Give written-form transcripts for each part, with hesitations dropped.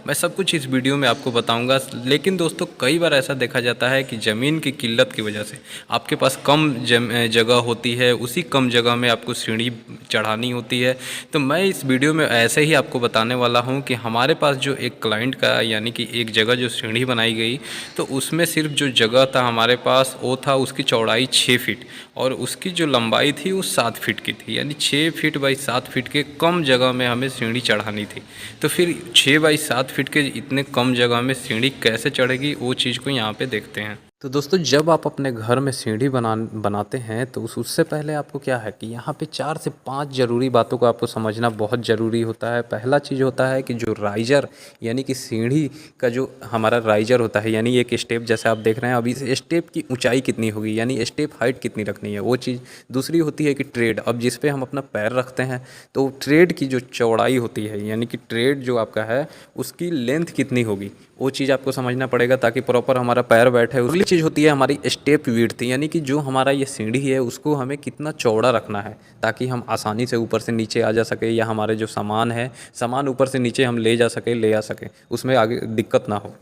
मैं सब कुछ इस वीडियो में आपको बताऊंगा। लेकिन दोस्तों कई बार ऐसा देखा जाता है कि ज़मीन की किल्लत की वजह से आपके पास कम जगह होती है, उसी कम जगह में आपको सीढ़ी चढ़ानी होती है। तो मैं इस वीडियो में ऐसे ही आपको बताने वाला हूं कि हमारे पास जो एक क्लाइंट का यानी कि एक जगह जो सीढ़ी बनाई गई, तो उसमें सिर्फ जो जगह था हमारे पास वो था उसकी चौड़ाई 6 फीट और उसकी जो लंबाई थी वो 7 फीट की थी। यानी 6 फीट बाई 7 फीट के कम जगह में हमें सीढ़ी चढ़ानी थी। तो फिर 6 बाई 7 फीट के इतने कम जगह में सीढ़ी कैसे चढ़ेगी, वो चीज़ को यहाँ पे देखते हैं। तो दोस्तों जब आप अपने घर में सीढ़ी बनाते हैं तो उससे पहले आपको क्या है कि यहाँ पे 4 से 5 ज़रूरी बातों को आपको समझना बहुत ज़रूरी होता है। पहला चीज़ होता है कि जो राइजर यानी कि सीढ़ी का जो हमारा राइजर होता है, यानी एक स्टेप जैसे आप देख रहे हैं अभी, इस स्टेप की ऊंचाई कितनी होगी यानी स्टेप हाइट कितनी रखनी है, वो चीज़। दूसरी होती है कि ट्रेड, अब जिस पे हम अपना पैर रखते हैं तो ट्रेड की जो चौड़ाई होती है यानी कि ट्रेड जो आपका है उसकी लेंथ कितनी होगी, वो चीज़ आपको समझना पड़ेगा ताकि प्रॉपर हमारा पैर बैठे। अगली चीज़ होती है हमारी स्टेप विड्थ, यानी कि जो हमारा ये सीढ़ी है उसको हमें कितना चौड़ा रखना है ताकि हम आसानी से ऊपर से नीचे आ जा सके, या हमारे जो सामान है सामान ऊपर से नीचे हम ले आ सके, उसमें आगे दिक्कत ना हो।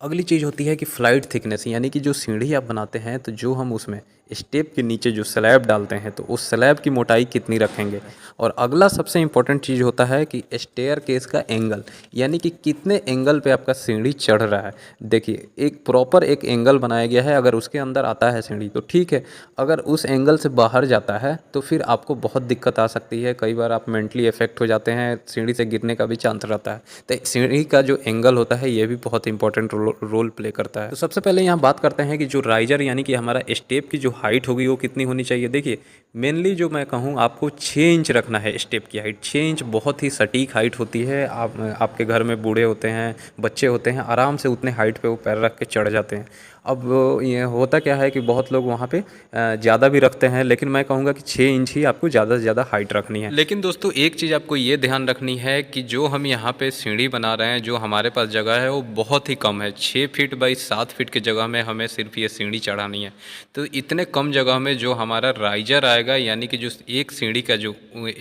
अगली चीज़ होती है कि फ्लाइट थिकनेस, यानी कि जो सीढ़ी आप बनाते हैं तो जो हम उसमें स्टेप के नीचे जो स्लैब डालते हैं तो उस स्लैब की मोटाई कितनी रखेंगे। और अगला सबसे इम्पोर्टेंट चीज़ होता है कि स्टेयर केस का एंगल, यानी कि कितने एंगल पे आपका सीढ़ी चढ़ रहा है। देखिए एक प्रॉपर एक एंगल बनाया गया है, अगर उसके अंदर आता है सीढ़ी तो ठीक है, अगर उस एंगल से बाहर जाता है तो फिर आपको बहुत दिक्कत आ सकती है। कई बार आप मेंटली इफेक्ट हो जाते हैं, सीढ़ी से गिरने का भी चांस रहता है। तो सीढ़ी का जो एंगल होता है ये भी बहुत इंपॉर्टेंट रोल प्ले करता है। तो सबसे पहले यहाँ बात करते हैं कि जो राइजर यानी कि हमारा स्टेप की जो हाइट होगी वो कितनी होनी चाहिए। देखिए मेनली जो मैं कहूँ आपको 6 इंच रखना है स्टेप की हाइट। 6 इंच बहुत ही सटीक हाइट होती है। आपके घर में बूढ़े होते हैं, बच्चे होते हैं, आराम से उतने हाइट पे वो पैर रख के चढ़ जाते हैं। अब ये होता क्या है कि बहुत लोग वहाँ पे ज़्यादा भी रखते हैं, लेकिन मैं कहूँगा कि 6 इंच ही आपको ज़्यादा से ज़्यादा हाइट रखनी है। लेकिन दोस्तों एक चीज़ आपको ये ध्यान रखनी है कि जो हम यहाँ पे सीढ़ी बना रहे हैं, जो हमारे पास जगह है वो बहुत ही कम है। 6 फीट बाई 7 फीट की जगह में हमें सिर्फ ये सीढ़ी चढ़ानी है। तो इतने कम जगह में जो हमारा राइजर आएगा यानी कि जो एक सीढ़ी का जो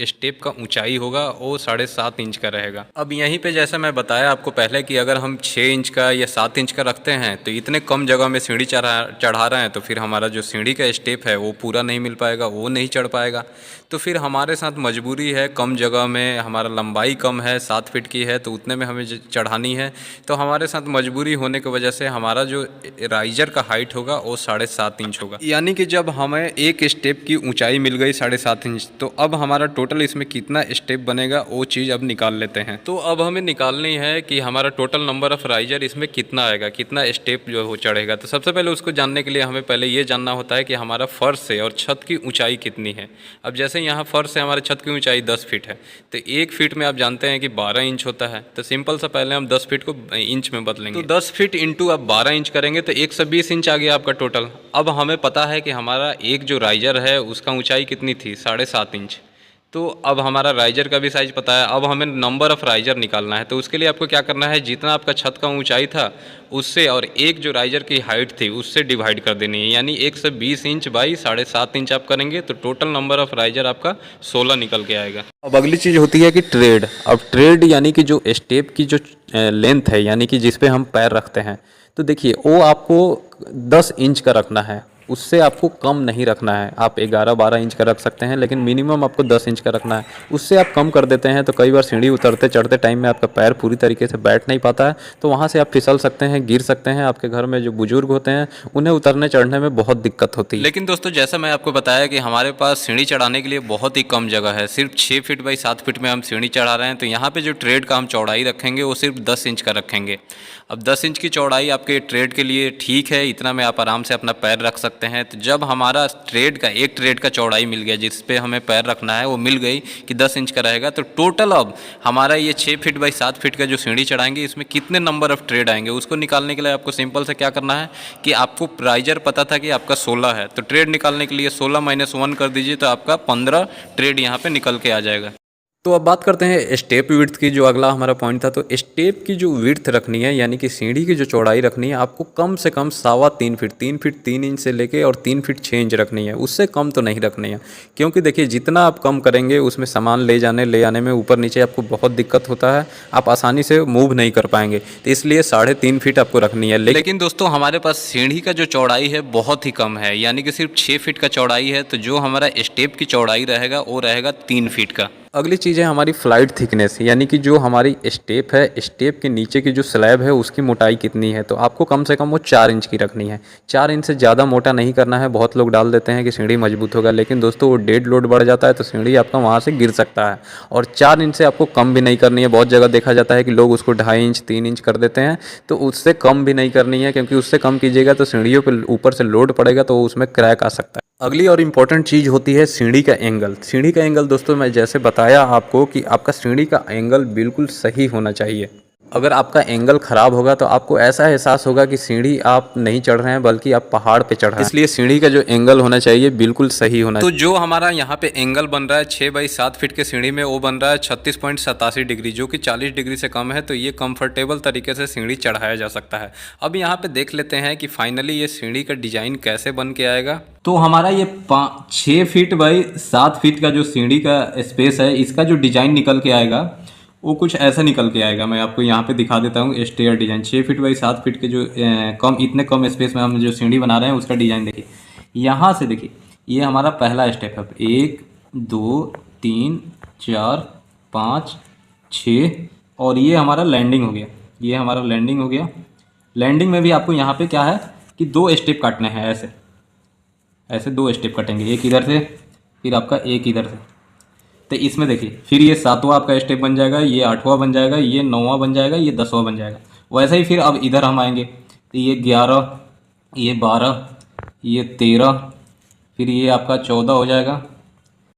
स्टेप का ऊंचाई होगा वो 7.5 इंच का रहेगा। अब यहीं पे जैसा मैं बताया आपको पहले कि अगर हम 6 इंच का या 7 इंच का रखते हैं तो इतने कम जगह में सीढ़ी चढ़ा रहे हैं तो फिर हमारा जो सीढ़ी का स्टेप है वो पूरा नहीं मिल पाएगा, वो नहीं चढ़ पाएगा। तो फिर हमारे साथ मजबूरी है, कम जगह में हमारा लंबाई कम है, 7 फीट की है तो उतने में हमें चढ़ानी है। तो हमारे साथ मजबूरी होने की वजह से हमारा जो राइजर का हाइट होगा वो 7.5 इंच होगा। यानी कि जब हमें एक स्टेप की ऊंचाई मिल गई 7.5 इंच, तो अब हमारा टोटल इसमें कितना स्टेप बनेगा वो चीज़ अब निकाल लेते हैं। तो अब हमें निकालनी है कि हमारा टोटल नंबर ऑफ राइजर इसमें कितना आएगा, कितना स्टेप जो वो चढ़ेगा। तो सबसे पहले उसको जानने के लिए हमें पहले ये जानना होता है कि हमारा फर्श से और छत की ऊंचाई कितनी है। अब जैसे यहाँ फर्श से हमारे छत की ऊंचाई 10 फीट है, तो 1 फीट में आप जानते हैं कि 12 इंच होता है। तो सिंपल सा पहले हम 10 फीट को इंच में बदलेंगे। तो 10 फीट इंटू आप 12 इंच करेंगे तो 120 इंच आ गया आपका टोटल। अब हमें पता है कि हमारा एक जो राइजर है उसका ऊंचाई कितनी थी, 7.5 इंच। तो अब हमारा राइजर का भी साइज पता है। अब हमें नंबर ऑफ़ राइजर निकालना है। तो उसके लिए आपको क्या करना है, जितना आपका छत का ऊंचाई था उससे और एक जो राइजर की हाइट थी उससे डिवाइड कर देनी है, यानी 120 इंच बाई 7.5 इंच आप करेंगे तो टोटल नंबर ऑफ़ राइजर आपका 16 निकल के आएगा। अब अगली चीज़ होती है कि ट्रेड। अब ट्रेड यानी कि जो स्टेप की जो लेंथ है यानी कि जिस पे हम पैर रखते हैं, तो देखिए वो आपको 10 इंच का रखना है, उससे आपको कम नहीं रखना है। आप 11-12 इंच का रख सकते हैं, लेकिन मिनिमम आपको 10 इंच का रखना है। उससे आप कम कर देते हैं तो कई बार सीढ़ी उतरते चढ़ते टाइम में आपका पैर पूरी तरीके से बैठ नहीं पाता है, तो वहाँ से आप फिसल सकते हैं, गिर सकते हैं। आपके घर में जो बुजुर्ग होते हैं उन्हें उतरने चढ़ने में बहुत दिक्कत होती है। लेकिन दोस्तों जैसा मैं आपको बताया कि हमारे पास सीढ़ी चढ़ाने के लिए बहुत ही कम जगह है, सिर्फ 6 फीट बाई 7 फीट में हम सीढ़ी चढ़ा रहे हैं। तो यहाँ पर जो ट्रेड का हम चौड़ाई रखेंगे वो सिर्फ 10 इंच का रखेंगे। अब 10 इंच की चौड़ाई आपके ट्रेड के लिए ठीक है, इतना में आप आराम से अपना पैर रख सकते हैं। तो जब हमारा एक ट्रेड का चौड़ाई मिल गया जिस पे हमें पैर रखना है, वो मिल गई कि 10 इंच का रहेगा, तो टोटल अब हमारा ये 6 फीट बाई 7 फीट का जो सीढ़ी चढ़ाएंगे इसमें कितने नंबर ऑफ ट्रेड आएंगे उसको निकालने के लिए आपको सिंपल से क्या करना है कि आपको राइजर पता था कि आपका 16 है, तो ट्रेड निकालने के लिए 16 - 1 कर दीजिए तो आपका 15 ट्रेड यहाँ पर निकल के आ जाएगा। तो अब बात करते हैं स्टेप विड्थ की, जो अगला हमारा पॉइंट था। तो स्टेप की जो विड्थ रखनी है, यानी कि सीढ़ी की जो चौड़ाई रखनी है, आपको कम से कम 3.25 फीट, 3 फीट 3 इंच से लेके और 3 फीट 6 इंच रखनी है, उससे कम तो नहीं रखनी है। क्योंकि देखिए जितना आप कम करेंगे उसमें सामान ले आने में ऊपर नीचे आपको बहुत दिक्कत होता है, आप आसानी से मूव नहीं कर पाएंगे। तो इसलिए 3.5 फीट आपको रखनी है। लेकिन दोस्तों हमारे पास सीढ़ी का जो चौड़ाई है बहुत ही कम है, यानी कि सिर्फ 6 फीट का चौड़ाई है। तो जो हमारा स्टेप की चौड़ाई रहेगा वो रहेगा 3 फीट का। अगली चीज़ है हमारी फ्लाइट थिकनेस, यानी कि जो हमारी स्टेप है, स्टेप के नीचे की जो स्लैब है उसकी मोटाई कितनी है। तो आपको कम से कम वो 4 इंच की रखनी है। 4 इंच से ज़्यादा मोटा नहीं करना है। बहुत लोग डाल देते हैं कि सीढ़ी मजबूत होगा, लेकिन दोस्तों वो डेड लोड बढ़ जाता है तो सीढ़ी आपका वहाँ से गिर सकता है। और 4 इंच से आपको कम भी नहीं करनी है। बहुत जगह देखा जाता है कि लोग उसको 2.5 इंच 3 इंच कर देते हैं, तो उससे कम भी नहीं करनी है, क्योंकि उससे कम कीजिएगा तो सीढ़ियों पर ऊपर से लोड पड़ेगा तो उसमें क्रैक आ सकता है। अगली और इम्पॉर्टेंट चीज़ होती है सीढ़ी का एंगल। सीढ़ी का एंगल दोस्तों मैं जैसे बताया आपको कि आपका सीढ़ी का एंगल बिल्कुल सही होना चाहिए। अगर आपका एंगल ख़राब होगा तो आपको ऐसा एहसास होगा कि सीढ़ी आप नहीं चढ़ रहे हैं बल्कि आप पहाड़ पे चढ़ रहे हैं। इसलिए सीढ़ी का जो एंगल होना चाहिए बिल्कुल सही होना चाहिए। तो जो हमारा यहाँ पे एंगल बन रहा है 6/7 फीट के सीढ़ी में, वो बन रहा है 36.87 डिग्री, जो कि 40 डिग्री से कम है। तो ये कंफर्टेबल तरीके से सीढ़ी चढ़ाया जा सकता है। अब यहाँ पे देख लेते हैं कि फाइनली ये सीढ़ी का डिज़ाइन कैसे बन के आएगा। तो हमारा ये 6 फीट बाई 7 फीट का जो सीढ़ी का स्पेस है, इसका जो डिज़ाइन निकल के आएगा वो कुछ ऐसा निकल के आएगा। मैं आपको यहाँ पे दिखा देता हूँ stair design. 6 feet by 7 feet के जो इतने कम स्पेस में हम जो सीढ़ी बना रहे हैं उसका डिज़ाइन देखिए। यहाँ से देखिए, ये हमारा पहला स्टेप है। 1 2 3 4 5 6 और ये हमारा लैंडिंग हो गया। ये हमारा लैंडिंग हो गया। लैंडिंग में भी आपको यहाँ पे क्या है कि 2 स्टेप काटने हैं। ऐसे ऐसे 2 स्टेप कटेंगे, एक इधर से फिर आपका एक इधर से। तो इसमें देखिए फिर ये 7वां आपका स्टेप बन जाएगा, ये 8वां बन जाएगा, ये 9वां बन जाएगा, ये 10वां बन जाएगा। वैसे ही फिर अब इधर हम आएंगे तो ये 11, ये 12, ये 13, फिर ये आपका 14 हो जाएगा,